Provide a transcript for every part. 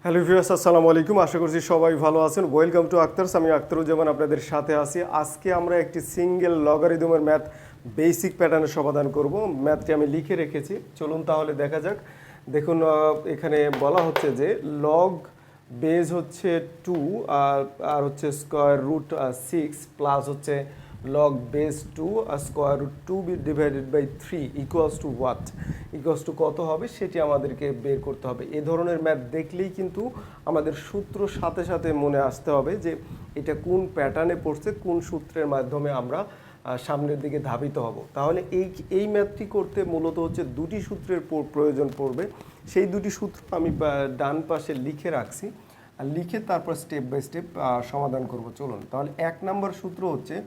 Hello viewers, আসসালামু আলাইকুম। আশা করছি সবাই ভালো আছেন। Welcome to Akhtars. আমি আক্তারুজ্জামান আপনাদের সাথে আছি। আজকে আমরা একটি সিঙ্গেল লগারিদমের ম্যাথ বেসিক প্যাটার্নের সমাধান করব। ম্যাথটি আমি লিখে রেখেছি, চলুন তাহলে দেখা যাক। দেখুন, এখানে বলা হচ্ছে যে লগ বেজ হচ্ছে 2 আর হচ্ছে স্কোয়ার রুট 6 প্লাস হচ্ছে log base 2 আর square root 2 divided by 3 equals to what, equals to কত হবে সেটি আমাদেরকে বের করতে হবে। এ ধরনের ম্যাথ দেখলেই কিন্তু আমাদের সূত্র সাথে সাথে মনে আসতে হবে যে এটা কোন প্যাটার্নে পড়ছে, কোন সূত্রের মাধ্যমে আমরা সামনের দিকে ধাবিত হব। তাহলে এই ম্যাথটি করতে মূলত হচ্ছে দুটি সূত্রের প্রয়োজন পড়বে। সেই দুটি সূত্র আমি ডান পাশে লিখে রাখছি, আর লিখে তারপর স্টেপ বাই স্টেপ সমাধান করব। চলুন তাহলে 1 নম্বর সূত্র হচ্ছে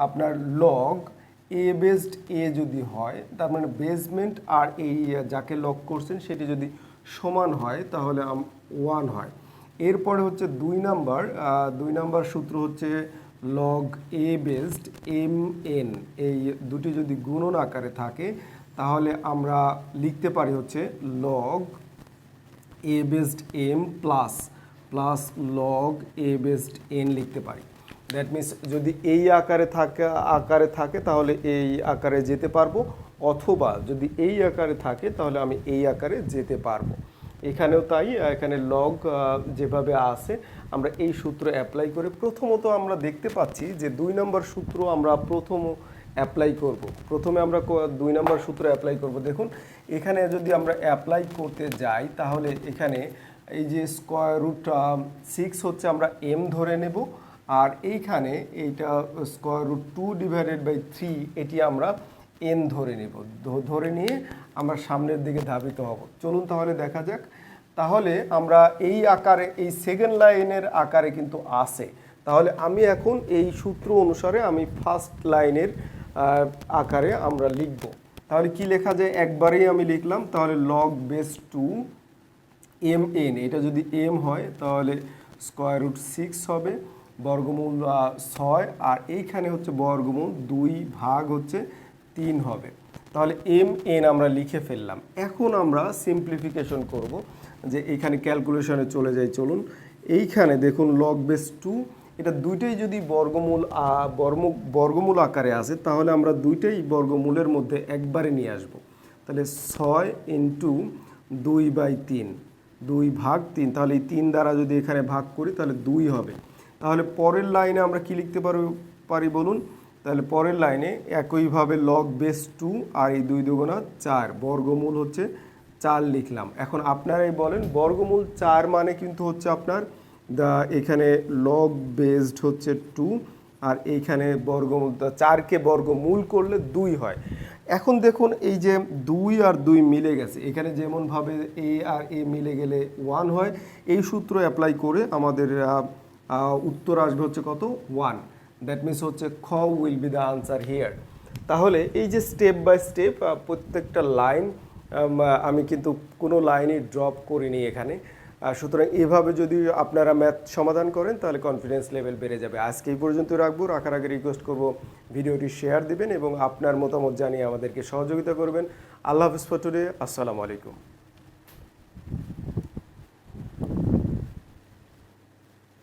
আপনার লগ এ বেসড এ যদি হয়, তার মানে বেসমেন্ট আর এই যাকে লগ করছেন সেটি যদি সমান হয় তাহলে 1 হয়। এরপরে হচ্ছে 2 নাম্বার সূত্র হচ্ছে লগ এ বেসড এম এন, এই দুটি যদি গুণন আকারে থাকে তাহলে আমরা লিখতে পারি হচ্ছে লগ এ বেসড এম প্লাস লগ এ বেসড এন লিখতে পারি। দ্যাট মিনস যদি এই আকারে থাকে তাহলে এই আকারে যেতে পারবো, অথবা যদি এই আকারে থাকে তাহলে আমি এই আকারে যেতে পারবো। এখানেও তাই, এখানে লগ যেভাবে আছে আমরা এই সূত্র অ্যাপ্লাই করে প্রথমত আমরা দেখতে পাচ্ছি যে 2 নম্বর সূত্র আমরা অ্যাপ্লাই করব। প্রথমে আমরা 2 নম্বর সূত্র অ্যাপ্লাই করব। দেখুন এখানে যদি আমরা অ্যাপ্লাই করতে যাই তাহলে এখানে এই যে স্কোয়ার রুট 6 হচ্ছে আমরা এম ধরে নেব, আর এইখানে এইটা স্কোয়ার রুট 2 ডিভাইডেড বাই 3 এটি আমরা এন ধরে নেব। ধরে নিয়ে আমরা সামনের দিকে ধাবিত হব। চলুন তাহলে দেখা যাক। তাহলে আমরা এই আকারে, এই সেকেন্ড লাইনের আকারে কিন্তু আসে। তাহলে আমি এখন এই সূত্র অনুসারে আমি ফার্স্ট লাইনের আকারে আমরা লিখব। তাহলে কি লেখা যায়, একবারেই আমি লিখলাম। তাহলে লগ বেস 2 এম এন, এটা যদি এম হয় তাহলে স্কোয়ার রুট 6 হবে, বর্গমূল 6, আর এইখানে হচ্ছে বর্গমূল 2 ভাগ হচ্ছে 3 হবে। তাহলে এম এন আমরা লিখে ফেললাম। এখন আমরা সিম্পলিফিকেশন করব, যে এইখানে ক্যালকুলেশনে চলে যাই। চলুন এইখানে দেখুন লগ বেস 2, এটা দুইটাই যদি বর্গমূল আকারে আসে তাহলে আমরা দুইটাই বর্গমূলের মধ্যে একবারে নিয়ে আসব। তাহলে 6 ইন্টু 2/3, 2 ভাগ 3, তাহলে এই 3 দ্বারা যদি এখানে ভাগ করি তাহলে 2 হবে। তাহলে পরের লাইনে আমরা কি লিখতে পারি বলুন। তাহলে পরের লাইনে একইভাবে লগ বেস 2 আর এই 2 দুগুণা 4, বর্গমূল হচ্ছে 4 লিখলাম। এখন আপনারাই বলেন বর্গমূল 4 মানে কিন্তু হচ্ছে আপনার এখানে লগ বেসড হচ্ছে 2, আর এইখানে বর্গমূল 4কে বর্গমূল করলে 2 হয়। এখন দেখুন এই যে 2 আর 2 মিলে গেছে, এখানে যেমনভাবে এ আর এ মিলে গেলে 1 হয়, এই সূত্র অ্যাপ্লাই করে আমাদের উত্তর আসবে হচ্ছে কত, 1। দ্যাট মিনস হচ্ছে খ will be the answer here. তাহলে এই যে স্টেপ বাই স্টেপ প্রত্যেকটা লাইন আমি কিন্তু কোনো লাইনই ড্রপ করিনি এখানে। সুতরাং এভাবে যদি আপনারা ম্যাথ সমাধান করেন তাহলে কনফিডেন্স লেভেল বেড়ে যাবে। আজকে এই পর্যন্ত রাখবো। রাখার আগে রিকোয়েস্ট করব ভিডিওটি শেয়ার দিবেন এবং আপনার মতামত জানিয়ে আমাদেরকে সহযোগিতা করবেন। আল্লাহ হাফিজ ফর টুডে। আসসালামু আলাইকুম।